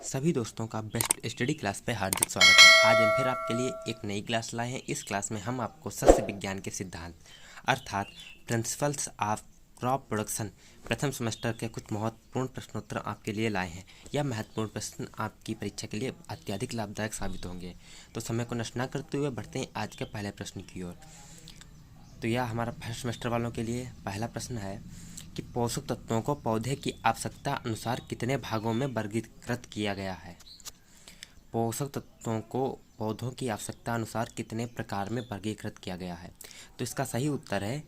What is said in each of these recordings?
सभी दोस्तों का बेस्ट स्टडी क्लास पे हार्दिक स्वागत है। आज हम फिर आपके लिए एक नई क्लास लाए हैं। इस क्लास में हम आपको सस्य विज्ञान के सिद्धांत अर्थात प्रिंसिपल्स ऑफ क्रॉप प्रोडक्शन प्रथम सेमेस्टर के कुछ महत्वपूर्ण प्रश्नोत्तर आपके लिए लाए हैं। यह महत्वपूर्ण प्रश्न आपकी परीक्षा के लिए अत्यधिक लाभदायक साबित होंगे। तो समय को नष्ट न करते हुए बढ़ते हैं आज के पहले प्रश्न की ओर। तो यह हमारा फर्स्ट सेमेस्टर वालों के लिए पहला प्रश्न है कि पोषक तत्वों को पौधे की आवश्यकता अनुसार कितने भागों में वर्गीकृत किया गया है। पोषक तत्वों को पौधों की आवश्यकता अनुसार कितने प्रकार में वर्गीकृत किया गया है। तो इसका सही उत्तर है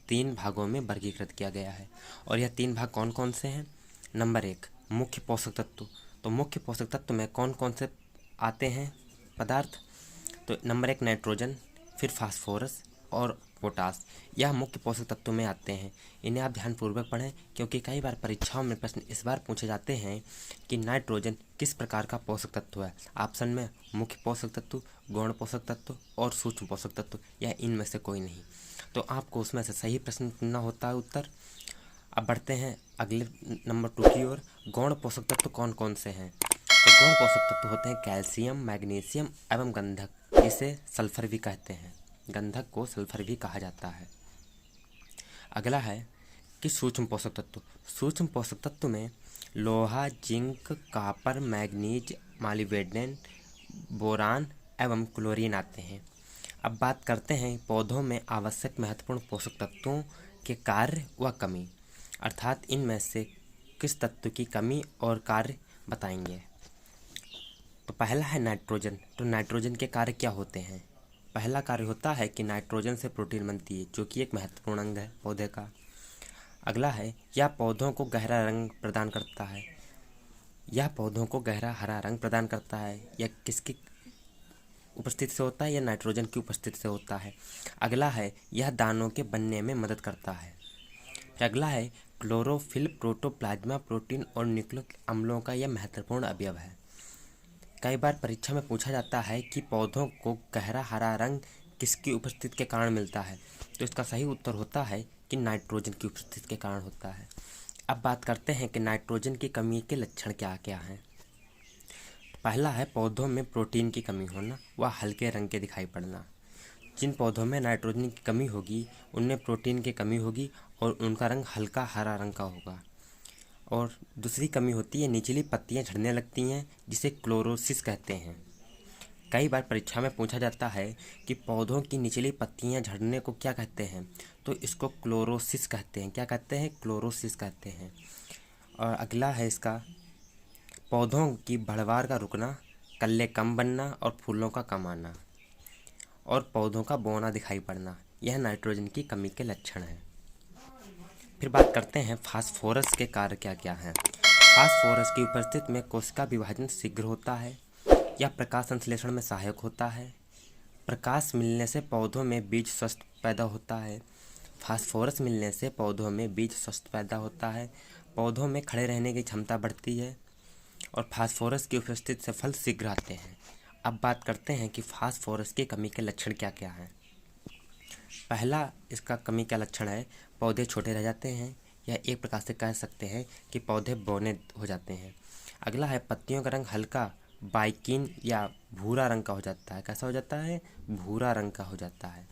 3 भागों में वर्गीकृत किया गया है। और यह 3 भाग कौन कौन से हैं। नंबर 1 मुख्य पोषक तत्व। तो मुख्य पोषक तत्व में कौन कौन से आते हैं पदार्थ। तो नंबर 1 नाइट्रोजन, फिर फास्फोरस और पोटास, यह मुख्य पोषक तत्वों में आते हैं। इन्हें आप ध्यानपूर्वक पढ़ें क्योंकि कई बार परीक्षाओं में प्रश्न इस बार पूछे जाते हैं कि नाइट्रोजन किस प्रकार का पोषक तत्व है। ऑप्शन में मुख्य पोषक तत्व, गौण पोषक तत्व और सूक्ष्म पोषक तत्व, यह इनमें से कोई नहीं। तो आपको उसमें से सही प्रश्न चुनना होता है उत्तर। अब बढ़ते हैं अगले नंबर 2 की ओर। गौण पोषक तत्व कौन कौन से हैं। तो गौण पोषक तत्व होते हैं कैल्शियम, मैग्नीशियम एवं गंधक, जिसे सल्फर भी कहते हैं। गंधक को सल्फर भी कहा जाता है। अगला है कि सूक्ष्म पोषक तत्व। सूक्ष्म पोषक तत्व में लोहा, zinc, copper, manganese, molybdenum, boron एवं क्लोरीन आते हैं। अब बात करते हैं पौधों में आवश्यक महत्वपूर्ण पोषक तत्वों के कार्य व कमी, अर्थात इनमें से किस तत्व की कमी और कार्य बताएंगे। तो पहला है नाइट्रोजन। तो नाइट्रोजन के कार्य क्या होते हैं। पहला कार्य होता है कि नाइट्रोजन से प्रोटीन बनती है, जो कि एक महत्वपूर्ण अंग है पौधे का। अगला है यह पौधों को गहरा रंग प्रदान करता है। यह पौधों को गहरा हरा रंग प्रदान करता है। यह किसकी उपस्थिति से होता है। यह नाइट्रोजन की उपस्थिति से होता है। अगला है यह दानों के बनने में मदद करता है। फिर अगला है क्लोरोफिल प्रोटोप्लाज्मा प्रोटीन और न्यूक्लिक अम्लों का यह महत्वपूर्ण अवयव है। कई बार परीक्षा में पूछा जाता है कि पौधों को गहरा हरा रंग किसकी उपस्थिति के कारण मिलता है। तो इसका सही उत्तर होता है कि नाइट्रोजन की उपस्थिति के कारण होता है। अब बात करते हैं कि नाइट्रोजन की कमी के लक्षण क्या क्या हैं। पहला है पौधों में प्रोटीन की कमी होना व हल्के रंग के दिखाई पड़ना। जिन पौधों में नाइट्रोजन की कमी होगी उनमें प्रोटीन की कमी होगी और उनका रंग हल्का हरा रंग का होगा। और दूसरी कमी होती है निचली पत्तियां झड़ने लगती हैं, जिसे क्लोरोसिस कहते हैं। कई बार परीक्षा में पूछा जाता है कि पौधों की निचली पत्तियां झड़ने को क्या कहते हैं। तो इसको क्लोरोसिस कहते हैं। क्या कहते हैं। क्लोरोसिस कहते हैं। और अगला है इसका पौधों की बढ़वार का रुकना, कल्ले कम बनना और फूलों का कम आना और पौधों का बौना दिखाई पड़ना, यह नाइट्रोजन की कमी के लक्षण हैं। फिर बात करते हैं फास्फोरस के कार्य क्या क्या हैं। फास्फोरस की उपस्थिति में कोशिका विभाजन शीघ्र होता है। यह प्रकाश संश्लेषण में सहायक होता है। प्रकाश मिलने से पौधों में बीज स्वस्थ पैदा होता है। फास्फोरस मिलने से पौधों में बीज स्वस्थ पैदा होता है। पौधों में खड़े रहने की क्षमता बढ़ती है और फास्फोरस की उपस्थिति से फल शीघ्र आते हैं। अब बात करते हैं कि फास्फोरस की कमी के लक्षण क्या क्या हैं। पहला इसका कमी का लक्षण है पौधे छोटे रह जाते हैं, या एक प्रकार से कह सकते हैं कि पौधे बौने हो जाते हैं। अगला है पत्तियों का रंग हल्का बाइकिन या भूरा रंग का हो जाता है। कैसा हो जाता है। भूरा रंग का हो जाता है।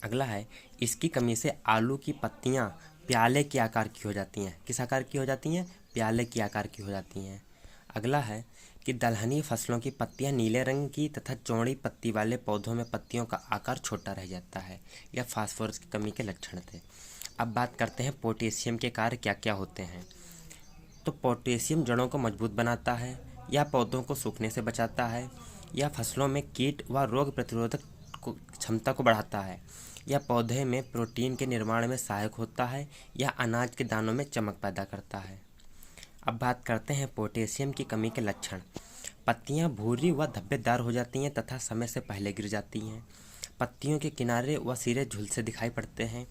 अगला है इसकी कमी से आलू की पत्तियां प्याले के आकार की हो जाती हैं। किस आकार की हो जाती हैं। प्याले के आकार की हो जाती हैं। अगला है कि दलहनी फसलों की पत्तियां नीले रंग की तथा चौड़ी पत्ती वाले पौधों में पत्तियों का आकार छोटा रह जाता है। यह फास्फोरस की कमी के लक्षण थे। अब बात करते हैं पोटेशियम के कार्य क्या क्या होते हैं। तो पोटेशियम जड़ों को मजबूत बनाता है। यह पौधों को सूखने से बचाता है। यह फसलों में कीट व रोग प्रतिरोधक क्षमता को बढ़ाता है। यह पौधे में प्रोटीन के निर्माण में सहायक होता है। यह अनाज के दानों में चमक पैदा करता है। अब बात करते हैं पोटेशियम की कमी के लक्षण। पत्तियां भूरी व धब्बेदार हो जाती हैं तथा समय से पहले गिर जाती हैं। पत्तियों के किनारे व सिरे झुलसे दिखाई पड़ते हैं।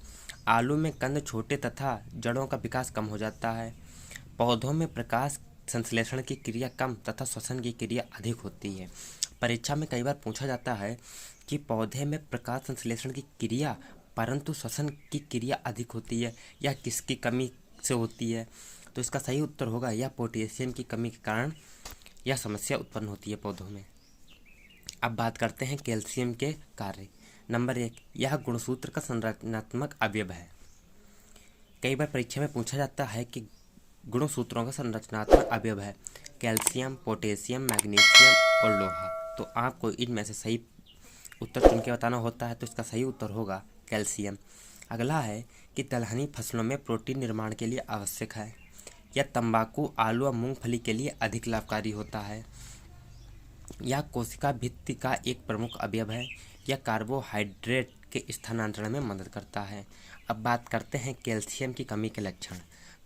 आलू में कंद छोटे तथा जड़ों का विकास कम हो जाता है। पौधों में प्रकाश संश्लेषण की क्रिया कम तथा श्वसन की क्रिया अधिक होती है। परीक्षा में कई बार पूछा जाता है कि पौधे में प्रकाश संश्लेषण की क्रिया परंतु श्वसन की क्रिया अधिक होती है, यह किसकी कमी से होती है। तो इसका सही उत्तर होगा यह पोटेशियम की कमी के कारण यह समस्या उत्पन्न होती है पौधों में। अब बात करते हैं कैल्शियम के कार्य। नंबर 1, यह गुणसूत्र का संरचनात्मक अवयव है। कई बार परीक्षा में पूछा जाता है कि गुणसूत्रों का संरचनात्मक अवयव है कैल्शियम, पोटेशियम, मैग्नीशियम और लोहा। तो आपको इनमें से सही उत्तर चुन के बताना होता है। तो इसका सही उत्तर होगा कैल्शियम। अगला है कि दलहनी फसलों में प्रोटीन निर्माण के लिए आवश्यक है। यह तंबाकू, आलू और मूंगफली के लिए अधिक लाभकारी होता है। यह कोशिका भित्ति का एक प्रमुख अवयव है। यह कार्बोहाइड्रेट के स्थानांतरण में मदद करता है। अब बात करते हैं कैल्शियम की कमी के लक्षण।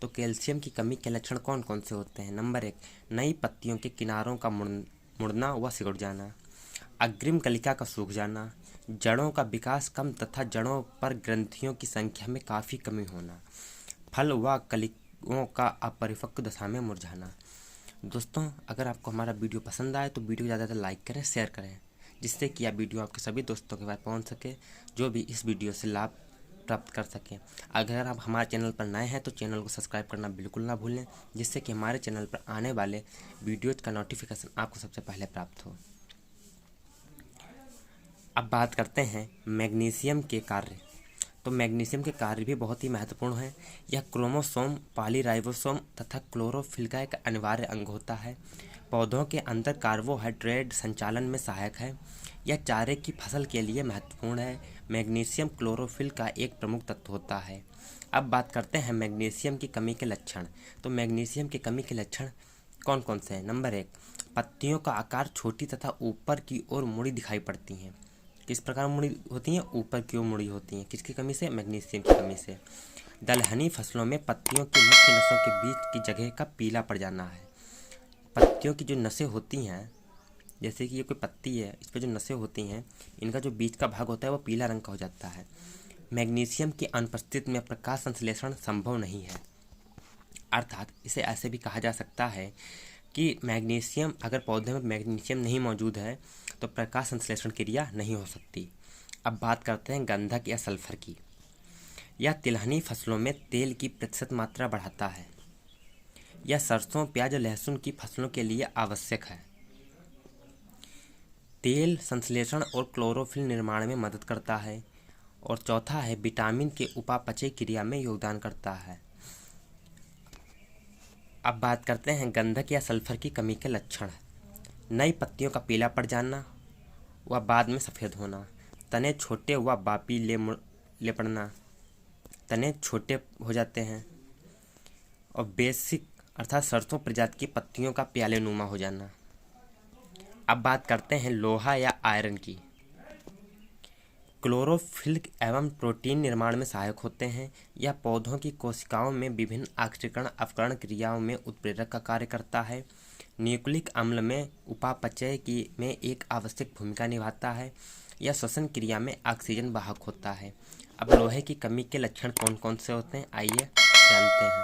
तो कैल्शियम की कमी के लक्षण कौन कौन से होते हैं? नंबर 1, नई पत्तियों के किनारों का मुड़ना व सिकुड़ जाना, अग्रिम कलिका का सूख जाना, जड़ों का विकास कम तथा जड़ों पर ग्रंथियों की संख्या में काफ़ी कमी होना, फल व कलियों का अपरिपक्व दशा में मुरझाना। दोस्तों, अगर आपको हमारा वीडियो पसंद आए तो वीडियो को ज़्यादा लाइक करें, शेयर करें, जिससे कि यह वीडियो आपके सभी दोस्तों के पास पहुंच सके जो भी इस वीडियो से लाभ प्राप्त कर सकें। अगर आप हमारे चैनल पर नए हैं तो चैनल को सब्सक्राइब करना बिल्कुल ना भूलें, जिससे कि हमारे चैनल पर आने वाले वीडियोज़ का नोटिफिकेशन आपको सबसे पहले प्राप्त हो। अब बात करते हैं मैग्नीशियम के कार्य। तो मैग्नीशियम के कार्य भी बहुत ही महत्वपूर्ण है। यह क्रोमोसोम, पॉलीराइबोसोम तथा क्लोरोफिल का एक अनिवार्य अंग होता है। पौधों के अंदर कार्बोहाइड्रेट संचालन में सहायक है। यह चारे की फसल के लिए महत्वपूर्ण है। मैग्नीशियम क्लोरोफिल का एक प्रमुख तत्व होता है। अब बात करते हैं मैग्नीशियम की कमी के लक्षण। तो मैग्नीशियम की कमी के लक्षण कौन कौन से हैं? नंबर 1, पत्तियों का आकार छोटी तथा ऊपर की ओर मुड़ी दिखाई पड़ती हैं। किस प्रकार मुड़ी होती हैं? ऊपर की ओर मुड़ी होती हैं। किसकी कमी से? मैग्नीशियम की कमी से। दलहनी फसलों में पत्तियों की मुख्य नसों के बीच की जगह का पीला पड़ जाना है। पत्तियों की जो नसें होती हैं, जैसे कि ये कोई पत्ती है, इस पर जो नसें होती हैं, इनका जो बीच का भाग होता है वो पीला रंग का हो जाता है। मैग्नीशियम की अनुपस्थिति में प्रकाश संश्लेषण संभव नहीं है। अर्थात इसे ऐसे भी कहा जा सकता है कि मैग्नीशियम, अगर पौधे में मैग्नीशियम नहीं मौजूद है तो प्रकाश संश्लेषण क्रिया नहीं हो सकती। अब बात करते हैं गंधक या सल्फर की। यह तिलहनी फसलों में तेल की प्रतिशत मात्रा बढ़ाता है। यह सरसों, प्याज और लहसुन की फसलों के लिए आवश्यक है। तेल संश्लेषण और क्लोरोफिल निर्माण में मदद करता है। और चौथा है विटामिन के उपापचय क्रिया में योगदान करता है। अब बात करते हैं गंधक या सल्फर की कमी के लक्षण। नई पत्तियों का पीला पड़ जाना व बाद में सफ़ेद होना, तने छोटे व बापी ले पड़ना, तने छोटे हो जाते हैं, और बेसिक अर्थात सरसों प्रजाति की पत्तियों का प्याले नुमा हो जाना। अब बात करते हैं लोहा या आयरन की। क्लोरोफिल एवं प्रोटीन निर्माण में सहायक होते हैं। यह पौधों की कोशिकाओं में विभिन्न ऑक्सीकरण अपकरण क्रियाओं में उत्प्रेरक का कार्य करता है। न्यूक्लिक अम्ल में उपापचय की में एक आवश्यक भूमिका निभाता है। यह श्वसन क्रिया में ऑक्सीजन वाहक होता है। अब लोहे की कमी के लक्षण कौन कौन से होते हैं, आइए जानते हैं।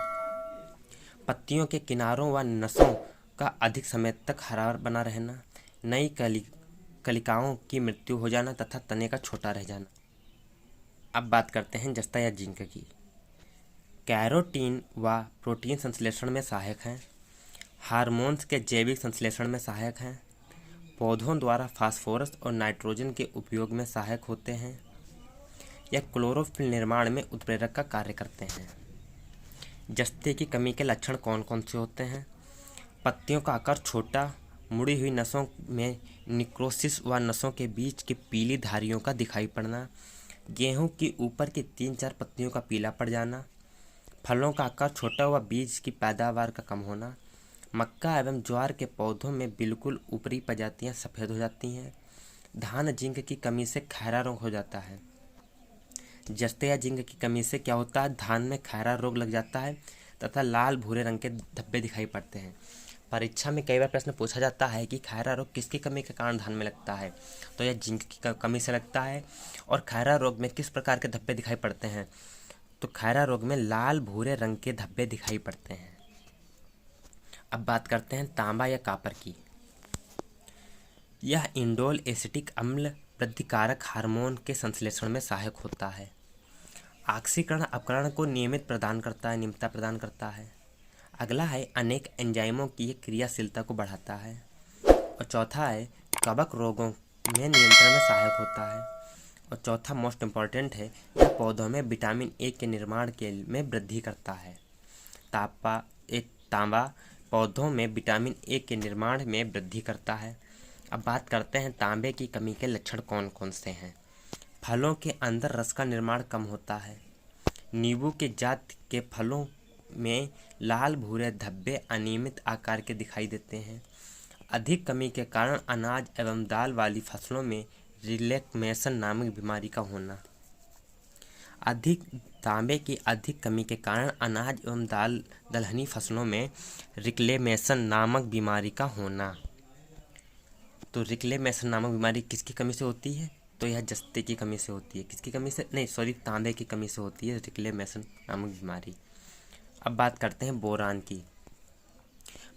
पत्तियों के किनारों व नसों का अधिक समय तक हरा बना रहना, नई कलिकाओं की मृत्यु हो जाना तथा तने का छोटा रह जाना। अब बात करते हैं जस्ता या जिंक की। कैरोटीन व प्रोटीन संश्लेषण में सहायक हैं। हार्मोन्स के जैविक संश्लेषण में सहायक हैं। पौधों द्वारा फास्फोरस और नाइट्रोजन के उपयोग में सहायक होते हैं। यह क्लोरोफिल निर्माण में उत्प्रेरक का कार्य करते हैं। जस्ते की कमी के लक्षण कौन कौन से होते हैं? पत्तियों का आकार छोटा, मुड़ी हुई नसों में निक्रोसिस व नसों के बीच की पीली धारियों का दिखाई पड़ना, गेहूं की ऊपर की 3-4 पत्तियों का पीला पड़ जाना, फलों का आकार छोटा व बीज की पैदावार का कम होना, मक्का एवं ज्वार के पौधों में बिल्कुल ऊपरी प्रजातियां सफ़ेद हो जाती हैं। धान जिंक की कमी से खैरा रोग हो जाता है। जस्ते या जिंक की कमी से क्या होता है? धान में खैरा रोग लग जाता है तथा लाल भूरे रंग के धब्बे दिखाई पड़ते हैं। परीक्षा में कई बार प्रश्न पूछा जाता है कि खैरा रोग किसकी कमी के कारण धान में लगता है? तो यह जिंक की कमी से लगता है। और खैरा रोग में किस प्रकार के धब्बे दिखाई पड़ते हैं? तो खैरा रोग में लाल भूरे रंग के धब्बे दिखाई पड़ते हैं। अब बात करते हैं तांबा या कॉपर की। यह इंडोल एसिटिक अम्ल वृद्धिकारक हार्मोन के संश्लेषण में सहायक होता है। ऑक्सीकरण अपकरण को नियमितता प्रदान करता है। अगला है अनेक एंजाइमों की ये क्रियाशीलता को बढ़ाता है। और चौथा है कवक रोगों में नियंत्रण में सहायक होता है। और चौथा मोस्ट इम्पॉर्टेंट है, यह पौधों में विटामिन ए के निर्माण के में वृद्धि करता है। तांबा पौधों में विटामिन ए के निर्माण में वृद्धि करता है। अब बात करते हैं तांबे की कमी के लक्षण कौन कौन से हैं। फलों के अंदर रस का निर्माण कम होता है। नींबू के जात के फलों में लाल भूरे धब्बे अनियमित आकार के दिखाई देते हैं। अधिक कमी के कारण अनाज एवं दाल वाली फसलों में रिलेक्मेशन नामक बीमारी का होना। तांबे की अधिक कमी के कारण अनाज एवं दलहनी फसलों में रिक्लेमेशन नामक बीमारी का होना। तो रिक्लेमेशन नामक बीमारी किसकी कमी से होती है? तो यह जस्ते की कमी से होती है। किसकी कमी से? नहीं सॉरी, तांबे की कमी से होती है रिक्लेमेशन नामक बीमारी। अब बात करते हैं बोरान की।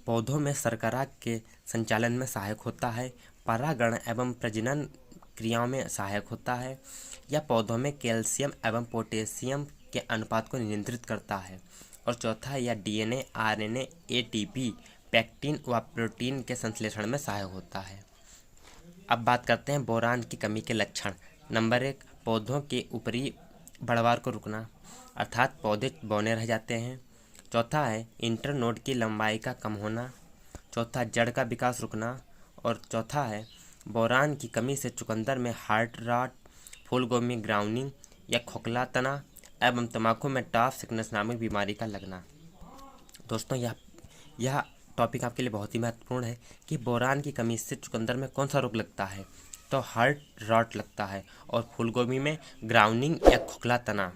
पौधों में शर्करा के संचालन में सहायक होता है। परागण एवं प्रजनन क्रियाओं में सहायक होता है। यह पौधों में कैल्शियम एवं पोटेशियम के अनुपात को नियंत्रित करता है। और चौथा है यह डीएनए, आरएनए, एटीपी, पैक्टिन व प्रोटीन के संश्लेषण में सहायक होता है। अब बात करते हैं बोरान की कमी के लक्षण। नंबर 1, पौधों के ऊपरी बढ़वार को रुकना, अर्थात पौधे बौने रह जाते हैं। चौथा है इंटरनोड की लंबाई का कम होना। चौथा, जड़ का विकास रुकना। और चौथा है बोरान की कमी से चुकंदर में हार्ट रॉट, फूलगोभी में ग्राउंडिंग या खोखला तना एवं तंबाकू में टॉप सिकनेस नामक बीमारी का लगना। दोस्तों यह टॉपिक आपके लिए बहुत ही महत्वपूर्ण है कि बोरान की कमी से चुकंदर में कौन सा रोग लगता है। तो हार्ट रॉट लगता है, और फूलगोभी में ग्राउंडिंग या खोखला तना,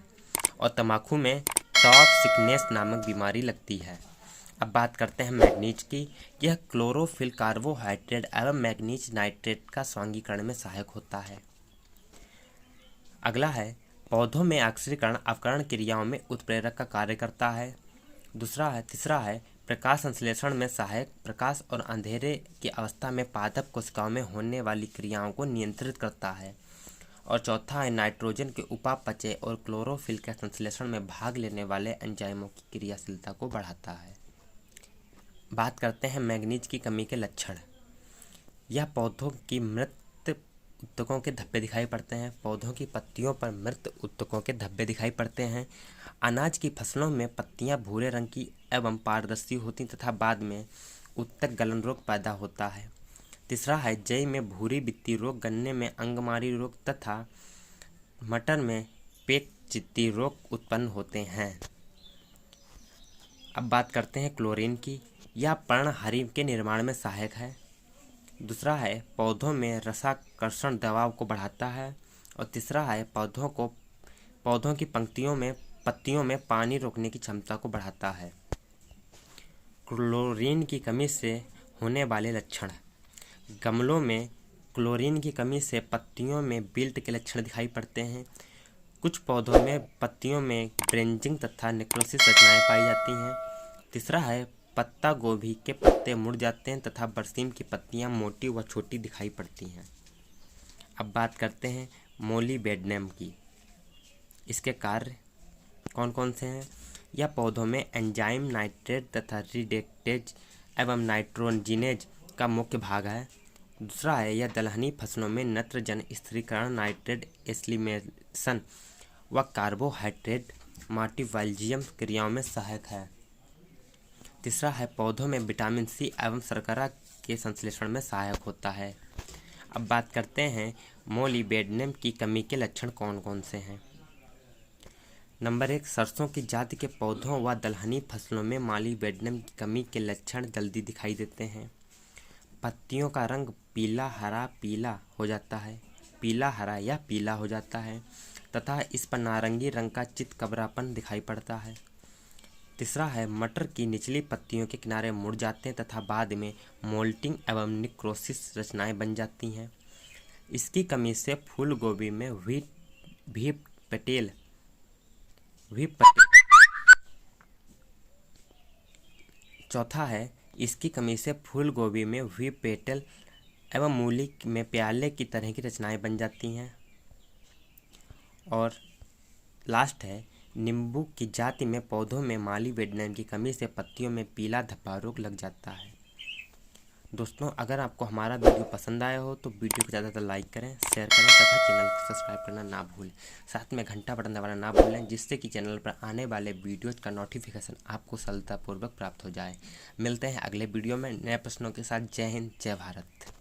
और तंबाकू में टॉप सिकनेस नामक बीमारी लगती है। अब बात करते हैं मैग्नीज की। यह क्लोरोफिल कार्बोहाइड्रेट एवं मैग्नीज नाइट्रेट का स्वांगीकरण में सहायक होता है। अगला है पौधों में ऑक्सीकरण अवकरण क्रियाओं में उत्प्रेरक का कार्य करता है। तीसरा है प्रकाश संश्लेषण में सहायक, प्रकाश और अंधेरे की अवस्था में पादप कोशिकाओं में होने वाली क्रियाओं को नियंत्रित करता है। और चौथा है नाइट्रोजन के उपापचय और क्लोरोफिल के संश्लेषण में भाग लेने वाले एंजाइमों की क्रियाशीलता को बढ़ाता है। बात करते हैं मैग्नीज की कमी के लक्षण। यह पौधों की मृत उत्तकों के धब्बे दिखाई पड़ते हैं। पौधों की पत्तियों पर मृत उत्तकों के धब्बे दिखाई पड़ते हैं। अनाज की फसलों में पत्तियां भूरे रंग की एवं पारदर्शी होती तथा बाद में उत्तक गलन रोग पैदा होता है। तीसरा है जई में भूरी बित्ती रोग, गन्ने में अंगमारी रोग तथा मटर में पेट चित्ती रोग उत्पन्न होते हैं। अब बात करते हैं क्लोरीन की। यह पर्णहरित के निर्माण में सहायक है। दूसरा है पौधों में रसाकर्षण दबाव को बढ़ाता है। और तीसरा है पौधों की पत्तियों में पानी रोकने की क्षमता को बढ़ाता है। क्लोरीन की कमी से होने वाले लक्षण। गमलों में क्लोरीन की कमी से पत्तियों में विल्ट के लक्षण दिखाई पड़ते हैं। कुछ पौधों में पत्तियों में ब्रेंजिंग तथा नेक्रोसिस रचनाएं पाई जाती हैं। तीसरा है पत्ता गोभी के पत्ते मुड़ जाते हैं तथा बरसीम की पत्तियां मोटी व छोटी दिखाई पड़ती हैं। अब बात करते हैं मोलिबेडनम की। इसके कार्य कौन कौन से हैं? यह पौधों में एंजाइम, नाइट्रेट तथा रिडेक्टेज एवं नाइट्रोजिनेज का मुख्य भाग है। दूसरा है यह दलहनी फसलों में नत्रजन स्थिरीकरण, नाइट्रेट एस्लिमेशन व कार्बोहाइड्रेट मेटाबॉलिज्म क्रियाओं में सहायक है। तीसरा है पौधों में विटामिन सी एवं शर्करा के संश्लेषण में सहायक होता है। अब बात करते हैं मोलिबेडनम की कमी के लक्षण कौन कौन से हैं। नंबर 1, सरसों की जाति के पौधों व दलहनी फसलों में मोलिबेडनम की कमी के लक्षण जल्दी दिखाई देते हैं। पत्तियों का रंग पीला हरा या पीला हो जाता है तथा इस पर नारंगी रंग का चितकबरापन दिखाई पड़ता है। तीसरा है मटर की निचली पत्तियों के किनारे मुड़ जाते हैं तथा बाद में मोल्टिंग एवं निक्रोसिस रचनाएं बन जाती हैं। इसकी कमी से फूल गोभी में व्हीप पेटल चौथा है इसकी कमी से फूल गोभी में व्हीप पेटल एवं मूली में प्याले की तरह की रचनाएं बन जाती हैं। और लास्ट है नींबू की जाति में पौधों में मॉलिब्डेनम की कमी से पत्तियों में पीला धब्बा रोग लग जाता है। दोस्तों, अगर आपको हमारा वीडियो पसंद आया हो तो वीडियो को ज़्यादातर लाइक करें, शेयर करें तथा चैनल को सब्सक्राइब करना ना भूलें। साथ में घंटा बटन दबाना ना भूलें, जिससे कि चैनल पर आने वाले वीडियोज़ का नोटिफिकेशन आपको सरलतापूर्वक प्राप्त हो जाए। मिलते हैं अगले वीडियो में नए प्रश्नों के साथ। जय हिंद, जय भारत।